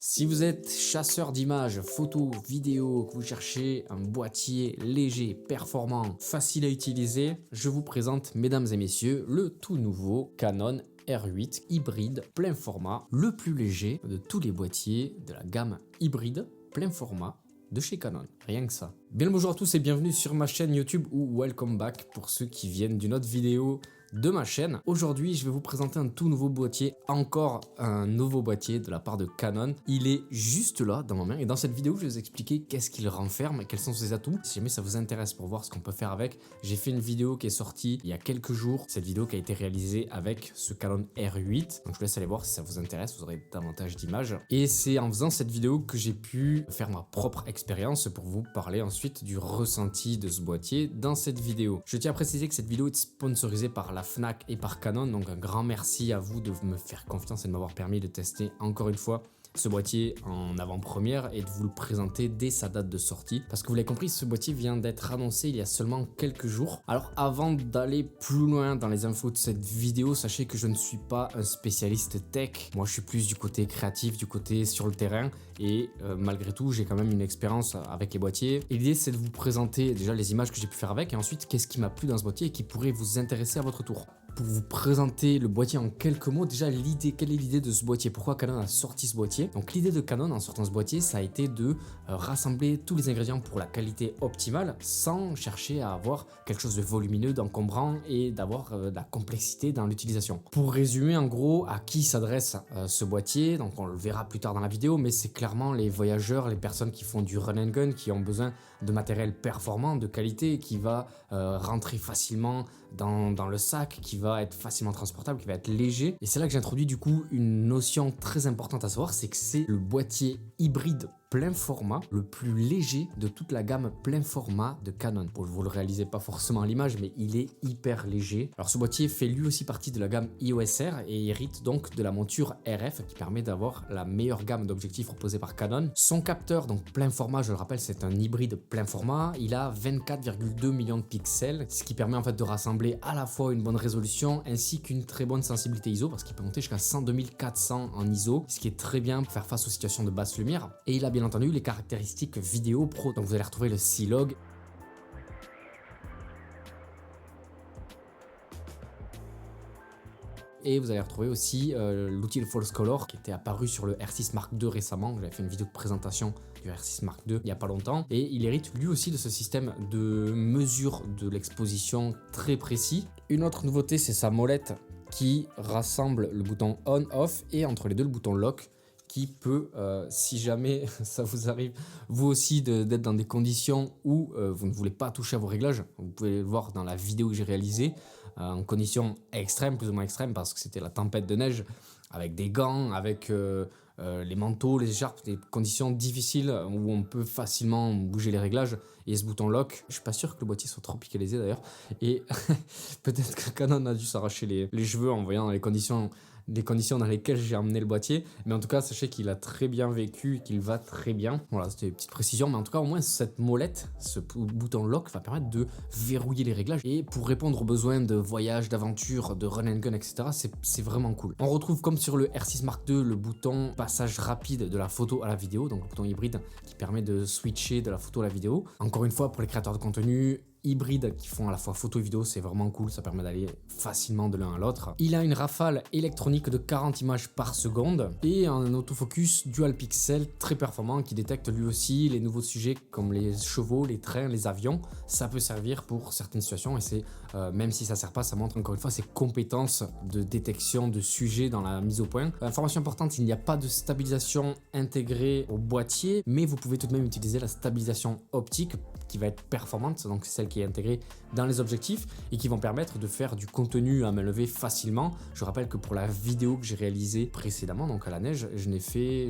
Si vous êtes chasseur d'images, photos, vidéos, que vous cherchez un boîtier léger, performant, facile à utiliser, je vous présente, mesdames et messieurs, le tout nouveau Canon R8 hybride plein format, le plus léger de tous les boîtiers de la gamme hybride plein format de chez Canon, rien que ça. Bien le bonjour à tous et bienvenue sur ma chaîne YouTube ou welcome back pour ceux qui viennent d'une autre vidéo de ma chaîne. Aujourd'hui, je vais vous présenter un tout nouveau boîtier, encore un nouveau boîtier de la part de Canon. Il est juste là dans ma main et dans cette vidéo, je vais vous expliquer qu'est-ce qu'il renferme et quels sont ses atouts. Si jamais ça vous intéresse pour voir ce qu'on peut faire avec, j'ai fait une vidéo qui est sortie il y a quelques jours. Cette vidéo qui a été réalisée avec ce Canon R8. Donc je vous laisse aller voir si ça vous intéresse, vous aurez davantage d'images. Et c'est en faisant cette vidéo que j'ai pu faire ma propre expérience pour vous parler ensuite du ressenti de ce boîtier dans cette vidéo. Je tiens à préciser que cette vidéo est sponsorisée par la Fnac et par Canon, donc un grand merci à vous de me faire confiance et de m'avoir permis de tester encore une fois ce boîtier en avant-première et de vous le présenter dès sa date de sortie. Parce que vous l'avez compris, ce boîtier vient d'être annoncé il y a seulement quelques jours. Alors avant d'aller plus loin dans les infos de cette vidéo, sachez que je ne suis pas un spécialiste tech. Moi je suis plus du côté créatif, du côté sur le terrain et malgré tout j'ai quand même une expérience avec les boîtiers. Et l'idée c'est de vous présenter déjà les images que j'ai pu faire avec et ensuite qu'est-ce qui m'a plu dans ce boîtier et qui pourrait vous intéresser à votre tour. Pour vous présenter le boîtier en quelques mots, déjà l'idée, quelle est l'idée de ce boîtier? Pourquoi Canon a sorti ce boîtier? Donc l'idée de Canon en sortant ce boîtier, ça a été de rassembler tous les ingrédients pour la qualité optimale sans chercher à avoir quelque chose de volumineux, d'encombrant et d'avoir de la complexité dans l'utilisation. Pour résumer en gros à qui s'adresse ce boîtier, donc on le verra plus tard dans la vidéo, mais c'est clairement les voyageurs, les personnes qui font du run and gun, qui ont besoin de matériel performant, de qualité, qui va rentrer facilement dans le sac, qui va être facilement transportable, qui va être léger. Et c'est là que j'introduis du coup une notion très importante à savoir, c'est que c'est le boîtier hybride plein format, le plus léger de toute la gamme plein format de Canon. Bon, vous le réalisez pas forcément à l'image, mais il est hyper léger. Alors ce boîtier fait lui aussi partie de la gamme EOS R et hérite donc de la monture RF qui permet d'avoir la meilleure gamme d'objectifs proposée par Canon. Son capteur, donc plein format, je le rappelle, c'est un hybride plein format. Il a 24,2 millions de pixels, ce qui permet en fait de rassembler à la fois une bonne résolution ainsi qu'une très bonne sensibilité ISO parce qu'il peut monter jusqu'à 102 400 en ISO, ce qui est très bien pour faire face aux situations de basse lumière. Et il a bien entendu les caractéristiques vidéo pro. Donc vous allez retrouver le C-Log. Et vous allez retrouver aussi l'outil False Color qui était apparu sur le R6 Mark II récemment. J'avais fait une vidéo de présentation du R6 Mark II il n'y a pas longtemps. Et il hérite lui aussi de ce système de mesure de l'exposition très précis. Une autre nouveauté, c'est sa molette qui rassemble le bouton On-Off et entre les deux le bouton Lock, qui peut, si jamais ça vous arrive, vous aussi d'être dans des conditions où vous ne voulez pas toucher à vos réglages, vous pouvez le voir dans la vidéo que j'ai réalisée, en conditions extrêmes, plus ou moins extrêmes, parce que c'était la tempête de neige, avec des gants, avec les manteaux, les écharpes, des conditions difficiles où on peut facilement bouger les réglages. Et ce bouton lock, je suis pas sûr que le boîtier soit tropicalisé d'ailleurs, et peut-être que Canon a dû s'arracher les cheveux en voyant les conditions dans lesquelles j'ai emmené le boîtier, mais en tout cas sachez qu'il a très bien vécu et qu'il va très bien. Voilà, c'était une petite précision, mais en tout cas au moins cette molette, ce bouton lock va permettre de verrouiller les réglages et pour répondre aux besoins de voyage, d'aventure, de run and gun, etc. c'est vraiment cool. On retrouve comme sur le R6 Mark II le bouton passage rapide de la photo à la vidéo, donc le bouton hybride qui permet de switcher de la photo à la vidéo. Encore une fois, pour les créateurs de contenu hybrides qui font à la fois photo et vidéo, c'est vraiment cool, ça permet d'aller facilement de l'un à l'autre. Il a une rafale électronique de 40 images par seconde et un autofocus dual pixel très performant qui détecte lui aussi les nouveaux sujets comme les chevaux, les trains, les avions. Ça peut servir pour certaines situations et c'est même si ça sert pas, ça montre encore une fois ses compétences de détection de sujets dans la mise au point. Information importante, il n'y a pas de stabilisation intégrée au boîtier, mais vous pouvez tout de même utiliser la stabilisation optique qui va être performante, donc celle qui est intégrée dans les objectifs et qui vont permettre de faire du contenu à main levée facilement. Je rappelle que pour la vidéo que j'ai réalisée précédemment, donc à la neige, je n'ai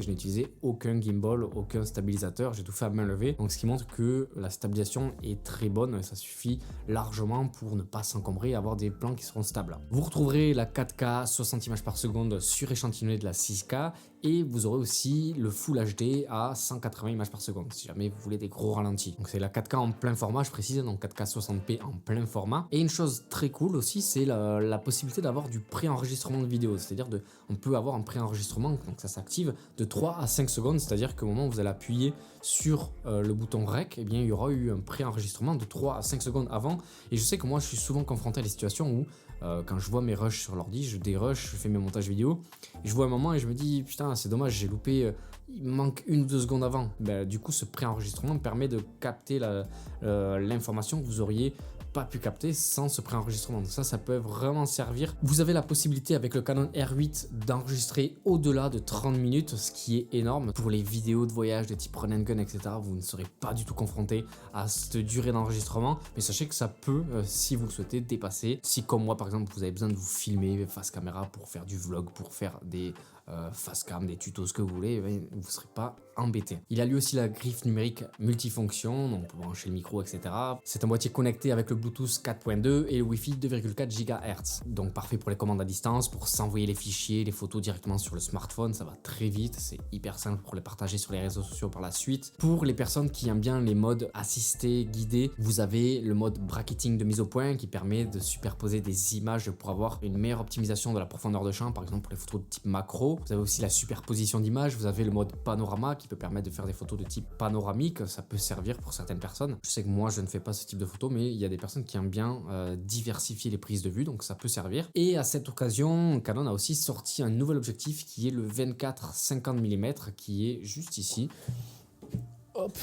utilisé aucun gimbal, aucun stabilisateur, j'ai tout fait à main levée, donc ce qui montre que la stabilisation est très bonne, ça suffit largement pour ne pas s'encombrer et avoir des plans qui seront stables. Vous retrouverez la 4K 60 images par seconde suréchantillonnée de la 6K et vous aurez aussi le Full HD à 180 images par seconde si jamais vous voulez des gros ralentis. Donc c'est la 4K en plein format, je précise, donc 4K 60p en plein format. Et une chose très cool aussi, c'est la possibilité d'avoir du pré-enregistrement de vidéo, c'est-à-dire on peut avoir un pré-enregistrement, donc ça s'active de 3 à 5 secondes, c'est-à-dire qu'au moment où vous allez appuyer sur le bouton REC, eh bien, il y aura eu un pré-enregistrement de 3 à 5 secondes avant. Et je sais que moi je suis souvent confronté à des situations où quand je vois mes rushs sur l'ordi, je dérush, je fais mes montages vidéo, et je vois un moment et je me dis putain c'est dommage, j'ai loupé, il me manque 1 ou 2 secondes avant. Du coup ce pré-enregistrement permet de capter l'information que vous auriez pas pu capter sans ce pré-enregistrement. Donc ça peut vraiment servir. Vous avez la possibilité avec le Canon R8 d'enregistrer au-delà de 30 minutes, ce qui est énorme. Pour les vidéos de voyage de type run and gun, etc., vous ne serez pas du tout confronté à cette durée d'enregistrement, mais sachez que ça peut, si vous le souhaitez, dépasser. Si comme moi par exemple, vous avez besoin de vous filmer face caméra pour faire du vlog, pour faire des face cam, des tutos, ce que vous voulez, vous ne serez pas embêté. Il a lui aussi la griffe numérique multifonction, donc pour brancher le micro, etc. C'est un boîtier connecté avec le Bluetooth 4.2 et le Wi-Fi 2,4 GHz. Donc parfait pour les commandes à distance, pour s'envoyer les fichiers, les photos directement sur le smartphone, ça va très vite, c'est hyper simple pour les partager sur les réseaux sociaux par la suite. Pour les personnes qui aiment bien les modes assistés, guidés, vous avez le mode bracketing de mise au point qui permet de superposer des images pour avoir une meilleure optimisation de la profondeur de champ, par exemple pour les photos de type macro. Vous avez aussi la superposition d'images, vous avez le mode panorama qui peut permettre de faire des photos de type panoramique, ça peut servir pour certaines personnes. Je sais que moi je ne fais pas ce type de photos, mais il y a des personnes qui aiment bien diversifier les prises de vue, donc ça peut servir. Et à cette occasion, Canon a aussi sorti un nouvel objectif qui est le 24-50 mm qui est juste ici. Hop,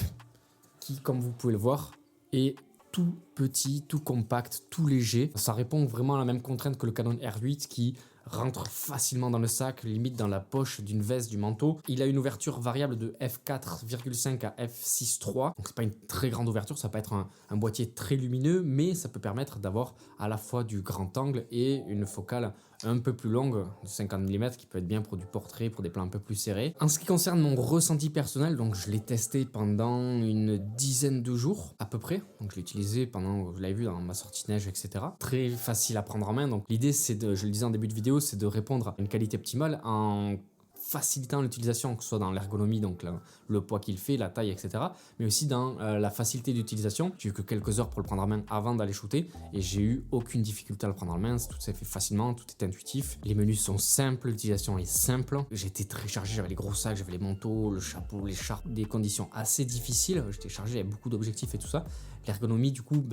qui comme vous pouvez le voir est tout petit, tout compact, tout léger. Ça répond vraiment à la même contrainte que le Canon R8 qui rentre facilement dans le sac, limite dans la poche d'une veste du manteau. Il a une ouverture variable de f4,5 à f6.3, donc c'est pas une très grande ouverture, ça peut être un boîtier très lumineux, mais ça peut permettre d'avoir à la fois du grand angle et une focale un peu plus longue, de 50 mm, qui peut être bien pour du portrait, pour des plans un peu plus serrés. En ce qui concerne mon ressenti personnel, donc je l'ai testé pendant une dizaine de jours à peu près, donc je l'ai utilisé pendant, vous l'avez vu, dans ma sortie neige, etc. Très facile à prendre en main, donc l'idée c'est de, je le disais en début de vidéo, c'est de répondre à une qualité optimale en facilitant l'utilisation, que ce soit dans l'ergonomie, donc le poids qu'il fait, la taille, etc. Mais aussi dans la facilité d'utilisation. J'ai eu que quelques heures pour le prendre en main avant d'aller shooter et j'ai eu aucune difficulté à le prendre en main. Tout s'est fait facilement, tout est intuitif. Les menus sont simples, l'utilisation est simple. J'étais très chargé, j'avais les gros sacs, j'avais les manteaux, le chapeau, l'écharpe, des conditions assez difficiles. J'étais chargé, j'avais beaucoup d'objectifs et tout ça. L'ergonomie, du coup,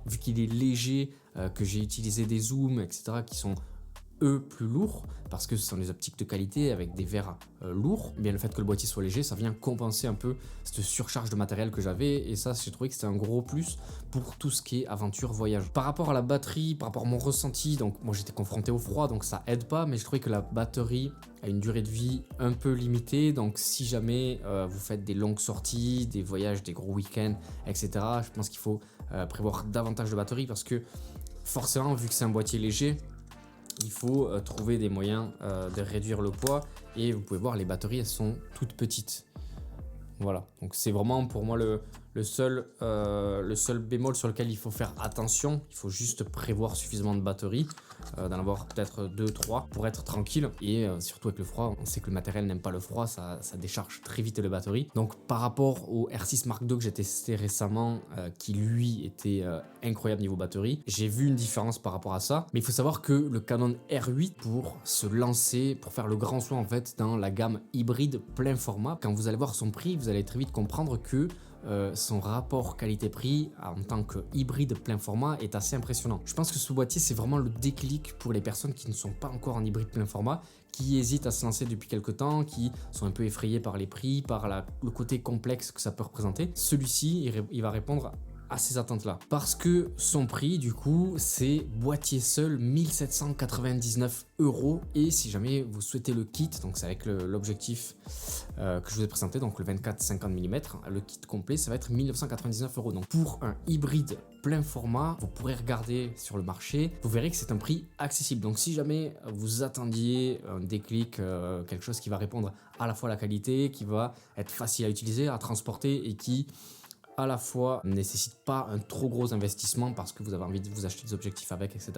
vu qu'il est léger, que j'ai utilisé des zooms, etc., qui sont eux plus lourds parce que ce sont des optiques de qualité avec des verres lourds, bien le fait que le boîtier soit léger, ça vient compenser un peu cette surcharge de matériel que j'avais, et ça j'ai trouvé que c'était un gros plus pour tout ce qui est aventure voyage. Par rapport à la batterie, par rapport à mon ressenti, donc moi j'étais confronté au froid donc ça aide pas, mais je trouvais que la batterie a une durée de vie un peu limitée, donc si jamais vous faites des longues sorties, des voyages, des gros week-ends, etc., je pense qu'il faut prévoir davantage de batterie parce que forcément vu que c'est un boîtier léger, il faut trouver des moyens de réduire le poids, et vous pouvez voir les batteries elles sont toutes petites. Voilà, donc c'est vraiment pour moi le seul bémol sur lequel il faut faire attention. Il faut juste prévoir suffisamment de batteries, d'en avoir peut-être 2-3 pour être tranquille, et surtout avec le froid, on sait que le matériel n'aime pas le froid, ça décharge très vite les batteries. Donc par rapport au R6 Mark II que j'ai testé récemment, qui lui était incroyable niveau batterie, j'ai vu une différence par rapport à ça. Mais il faut savoir que le Canon R8, pour se lancer, pour faire le grand saut en fait dans la gamme hybride plein format, quand vous allez voir son prix, vous allez très vite comprendre que son rapport qualité-prix en tant que hybride plein format est assez impressionnant. Je pense que ce boîtier c'est vraiment le déclic pour les personnes qui ne sont pas encore en hybride plein format, qui hésitent à se lancer depuis quelques temps, qui sont un peu effrayés par les prix, par le côté complexe que ça peut représenter. Celui-ci il va répondre à ces attentes-là. Parce que son prix, du coup, c'est boîtier seul 1799 €. Et si jamais vous souhaitez le kit, donc c'est avec l'objectif que je vous ai présenté, donc le 24-50 mm, le kit complet, ça va être 1999 €. Donc pour un hybride plein format, vous pourrez regarder sur le marché, vous verrez que c'est un prix accessible. Donc si jamais vous attendiez un déclic, quelque chose qui va répondre à la fois à la qualité, qui va être facile à utiliser, à transporter et qui à la fois ne nécessite pas un trop gros investissement parce que vous avez envie de vous acheter des objectifs avec, etc.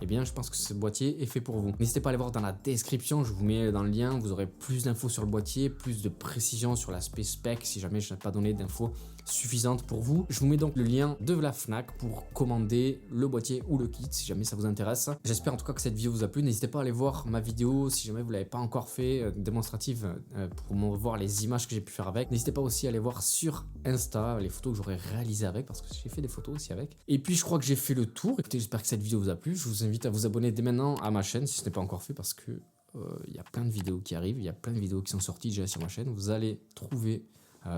Eh bien, je pense que ce boîtier est fait pour vous. N'hésitez pas à aller voir dans la description, je vous mets dans le lien, vous aurez plus d'infos sur le boîtier, plus de précision sur l'aspect spec si jamais je n'ai pas donné d'infos suffisantes pour vous. Je vous mets donc le lien de la Fnac pour commander le boîtier ou le kit si jamais ça vous intéresse. J'espère en tout cas que cette vidéo vous a plu. N'hésitez pas à aller voir ma vidéo si jamais vous ne l'avez pas encore fait, démonstrative pour voir les images que j'ai pu faire avec. N'hésitez pas aussi à aller voir sur Insta les photos que j'aurais réalisées avec parce que j'ai fait des photos aussi avec. Et puis je crois que j'ai fait le tour. Écoutez, j'espère que cette vidéo vous a plu. Je vous invite à vous abonner dès maintenant à ma chaîne si ce n'est pas encore fait parce que il y a plein de vidéos qui arrivent, il y a plein de vidéos qui sont sorties déjà sur ma chaîne. Vous allez trouver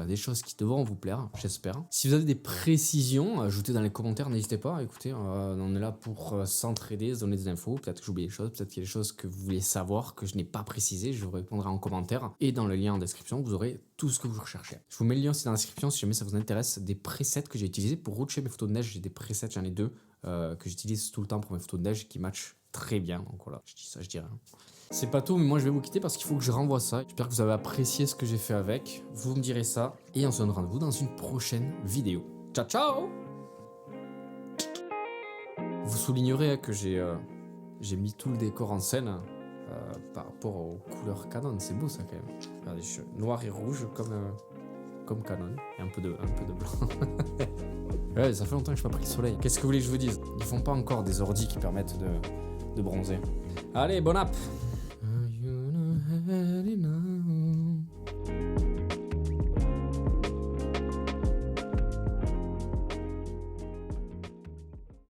des choses qui devront vous plaire, j'espère. Si vous avez des précisions, ajoutez dans les commentaires, n'hésitez pas. Écoutez, on est là pour s'entraider, se donner des infos. Peut-être que j'oublie des choses, peut-être qu'il y a des choses que vous voulez savoir, que je n'ai pas précisé. Je vous répondrai en commentaire. Et dans le lien en description, vous aurez tout ce que vous recherchez. Je vous mets le lien aussi dans la description si jamais ça vous intéresse. Des presets que j'ai utilisés pour retoucher mes photos de neige. J'ai des presets, j'en ai deux, que j'utilise tout le temps pour mes photos de neige qui matchent très bien. Donc voilà, je dis ça, je dis rien. C'est pas tout, mais moi je vais vous quitter parce qu'il faut que je renvoie ça. J'espère que vous avez apprécié ce que j'ai fait avec. Vous me direz ça. Et on se donne rendez-vous dans une prochaine vidéo. Ciao, ciao! Vous soulignerez que j'ai mis tout le décor en scène par rapport aux couleurs Canon. C'est beau ça quand même. Regardez, je suis noir et rouge comme Canon. Et un peu de blanc. Ouais, ça fait longtemps que je n'ai pas pris le soleil. Qu'est-ce que vous voulez que je vous dise? Ils font pas encore des ordis qui permettent de bronzer. Allez, bon app!